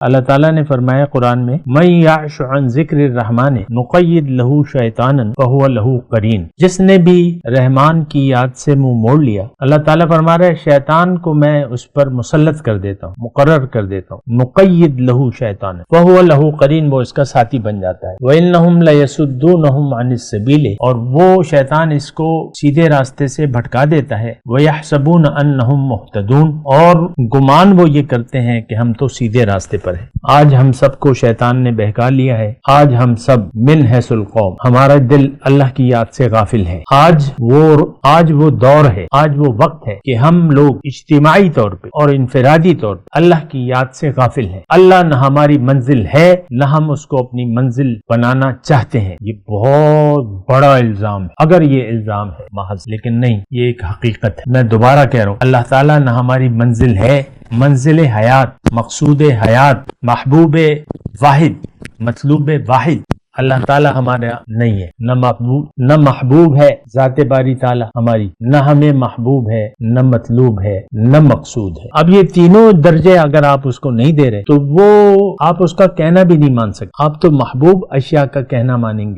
اللہ تعالیٰ نے فرمایا قرآن میں من یعش عن ذکر الرحمن نقید لہ شیطانا فہو لہ قرین، جس نے بھی رحمان کی یاد سے منہ موڑ لیا، اللہ تعالیٰ فرما رہا ہے شیطان کو میں اس پر مسلط کر دیتا ہوں، مقرر کر دیتا ہوں، نقید لہ شیطانا فہو لہ قرین، وہ اس کا ساتھی بن جاتا ہے، وَإِنَّهُمْ لَيَسُدُّونَهُمْ عَنِ السَّبِيلِ، اور وہ شیطان اس کو سیدھے راستے سے بھٹکا دیتا ہے، وَيَحْسَبُونَ أَنَّهُمْ مُهْتَدُونَ، اور گمان وہ یہ کرتے ہیں کہ ہم تو سیدھے راستے پر ہیں۔ آج ہم سب کو شیطان نے بہکا لیا ہے، آج ہم سب من حیث القوم، ہمارا دل اللہ کی یاد سے غافل ہے۔ آج وہ دور ہے، آج وہ وقت ہے کہ ہم لوگ اجتماعی طور پہ اور انفرادی طور پہ اللہ کی یاد سے غافل ہیں۔ اللہ نہ ہماری منزل ہے، نہ ہم اس کو اپنی منزل بنانا چاہتے ہیں۔ یہ بہت بڑا الزام ہے، اگر یہ الزام ہے محض، لیکن نہیں، یہ ایک حقیقت ہے۔ میں دوبارہ کہہ رہا ہوں، اللہ تعالیٰ نہ ہماری منزل ہے، منزل حیات، مقصود حیات، محبوب واحد، مطلوب واحد اللہ تعالیٰ ہمارا نہیں ہے، نہ محبوب ہے ذات باری تعالیٰ ہماری، نہ ہمیں محبوب ہے، نہ مطلوب ہے، نہ مقصود ہے۔ اب یہ تینوں درجے اگر آپ اس کو نہیں دے رہے تو وہ آپ اس کا کہنا بھی نہیں مان سکتے، آپ تو محبوب اشیاء کا کہنا مانیں گے۔